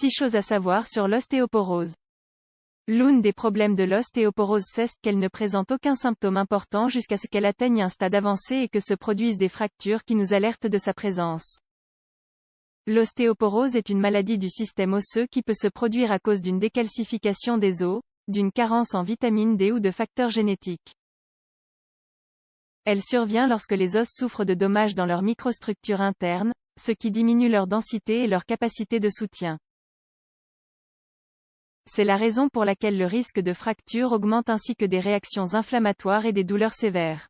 6 choses à savoir sur l'ostéoporose. L'un des problèmes de l'ostéoporose, c'est qu'elle ne présente aucun symptôme important jusqu'à ce qu'elle atteigne un stade avancé et que se produisent des fractures qui nous alertent de sa présence. L'ostéoporose est une maladie du système osseux qui peut se produire à cause d'une décalcification des os, d'une carence en vitamine D ou de facteurs génétiques. Elle survient lorsque les os souffrent de dommages dans leur microstructure interne, ce qui diminue leur densité et leur capacité de soutien. C'est la raison pour laquelle le risque de fracture augmente ainsi que des réactions inflammatoires et des douleurs sévères.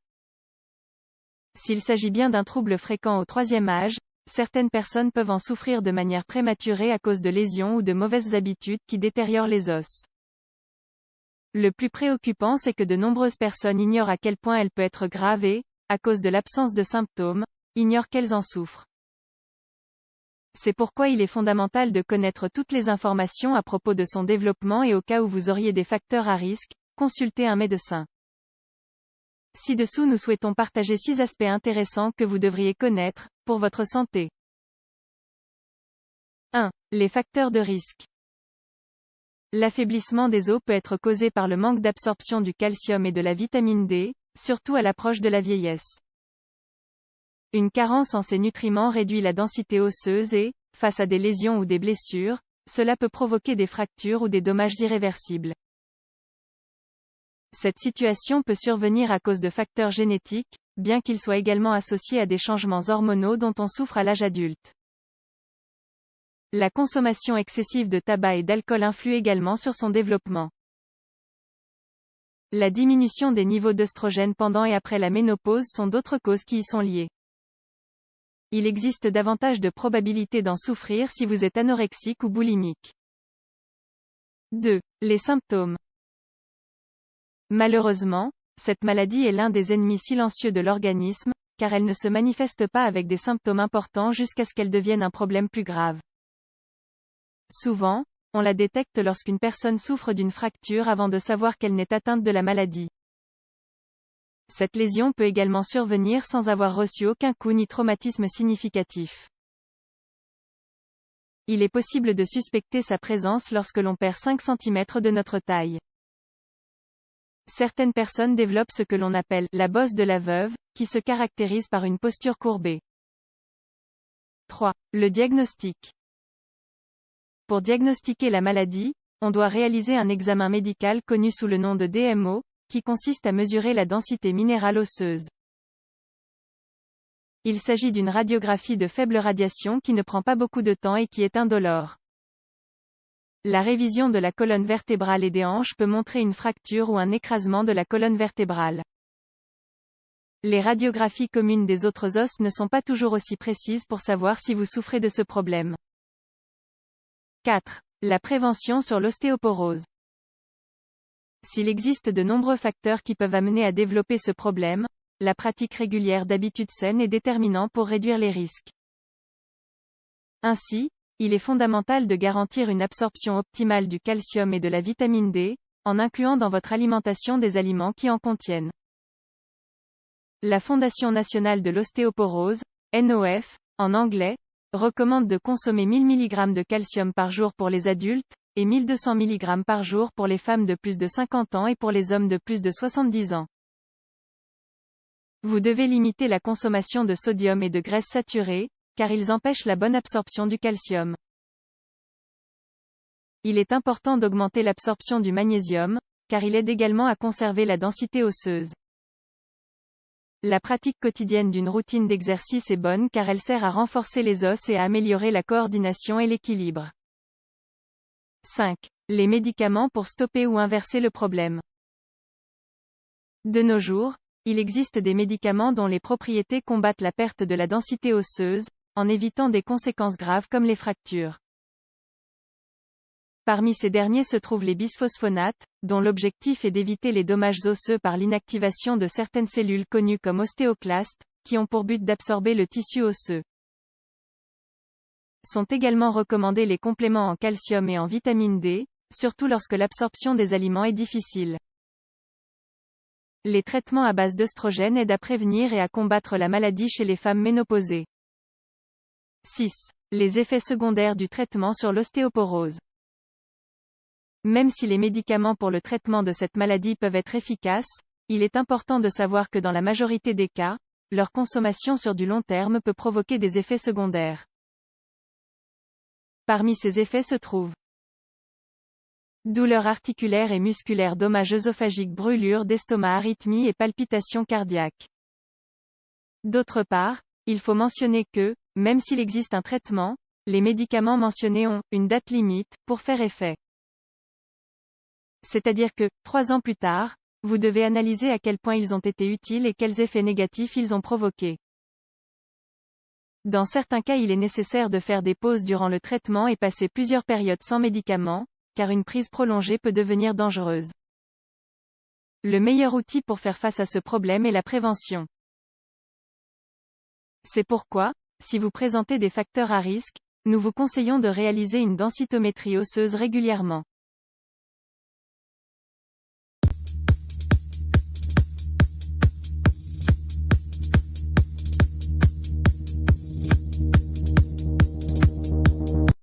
S'il s'agit bien d'un trouble fréquent au troisième âge, certaines personnes peuvent en souffrir de manière prématurée à cause de lésions ou de mauvaises habitudes qui détériorent les os. Le plus préoccupant, c'est que de nombreuses personnes ignorent à quel point elle peut être grave et, à cause de l'absence de symptômes, ignorent qu'elles en souffrent. C'est pourquoi il est fondamental de connaître toutes les informations à propos de son développement et au cas où vous auriez des facteurs à risque, consultez un médecin. Ci-dessous nous souhaitons partager 6 aspects intéressants que vous devriez connaître, pour votre santé. 1. Les facteurs de risque. L'affaiblissement des os peut être causé par le manque d'absorption du calcium et de la vitamine D, surtout à l'approche de la vieillesse. Une carence en ces nutriments réduit la densité osseuse et, face à des lésions ou des blessures, cela peut provoquer des fractures ou des dommages irréversibles. Cette situation peut survenir à cause de facteurs génétiques, bien qu'ils soient également associés à des changements hormonaux dont on souffre à l'âge adulte. La consommation excessive de tabac et d'alcool influe également sur son développement. La diminution des niveaux d'œstrogène pendant et après la ménopause sont d'autres causes qui y sont liées. Il existe davantage de probabilités d'en souffrir si vous êtes anorexique ou boulimique. 2. Les symptômes. Malheureusement, cette maladie est l'un des ennemis silencieux de l'organisme, car elle ne se manifeste pas avec des symptômes importants jusqu'à ce qu'elle devienne un problème plus grave. Souvent, on la détecte lorsqu'une personne souffre d'une fracture avant de savoir qu'elle n'est atteinte de la maladie. Cette lésion peut également survenir sans avoir reçu aucun coup ni traumatisme significatif. Il est possible de suspecter sa présence lorsque l'on perd 5 cm de notre taille. Certaines personnes développent ce que l'on appelle la bosse de la veuve, qui se caractérise par une posture courbée. 3. Le diagnostic. Pour diagnostiquer la maladie, on doit réaliser un examen médical connu sous le nom de DMO, qui consiste à mesurer la densité minérale osseuse. Il s'agit d'une radiographie de faible radiation qui ne prend pas beaucoup de temps et qui est indolore. La révision de la colonne vertébrale et des hanches peut montrer une fracture ou un écrasement de la colonne vertébrale. Les radiographies communes des autres os ne sont pas toujours aussi précises pour savoir si vous souffrez de ce problème. 4. La prévention sur l'ostéoporose. S'il existe de nombreux facteurs qui peuvent amener à développer ce problème, la pratique régulière d'habitudes saines est déterminante pour réduire les risques. Ainsi, il est fondamental de garantir une absorption optimale du calcium et de la vitamine D, en incluant dans votre alimentation des aliments qui en contiennent. La Fondation nationale de l'ostéoporose, NOF, en anglais, recommande de consommer 1000 mg de calcium par jour pour les adultes, et 1200 mg par jour pour les femmes de plus de 50 ans et pour les hommes de plus de 70 ans. Vous devez limiter la consommation de sodium et de graisses saturées, car ils empêchent la bonne absorption du calcium. Il est important d'augmenter l'absorption du magnésium, car il aide également à conserver la densité osseuse. La pratique quotidienne d'une routine d'exercice est bonne car elle sert à renforcer les os et à améliorer la coordination et l'équilibre. 5. Les médicaments pour stopper ou inverser le problème. De nos jours, il existe des médicaments dont les propriétés combattent la perte de la densité osseuse, en évitant des conséquences graves comme les fractures. Parmi ces derniers se trouvent les bisphosphonates, dont l'objectif est d'éviter les dommages osseux par l'inactivation de certaines cellules connues comme ostéoclastes, qui ont pour but d'absorber le tissu osseux. Sont également recommandés les compléments en calcium et en vitamine D, surtout lorsque l'absorption des aliments est difficile. Les traitements à base d'œstrogènes aident à prévenir et à combattre la maladie chez les femmes ménopausées. 6. les effets secondaires du traitement sur l'ostéoporose. Même si les médicaments pour le traitement de cette maladie peuvent être efficaces, il est important de savoir que dans la majorité des cas, leur consommation sur du long terme peut provoquer des effets secondaires. Parmi ces effets se trouvent douleurs articulaires et musculaires, dommages œsophagiques, brûlures d'estomac, arythmies et palpitations cardiaques. D'autre part, il faut mentionner que, même s'il existe un traitement, les médicaments mentionnés ont une date limite pour faire effet. C'est-à-dire que, 3 ans plus tard, vous devez analyser à quel point ils ont été utiles et quels effets négatifs ils ont provoqués. Dans certains cas, il est nécessaire de faire des pauses durant le traitement et passer plusieurs périodes sans médicaments, car une prise prolongée peut devenir dangereuse. Le meilleur outil pour faire face à ce problème est la prévention. C'est pourquoi, si vous présentez des facteurs à risque, nous vous conseillons de réaliser une densitométrie osseuse régulièrement.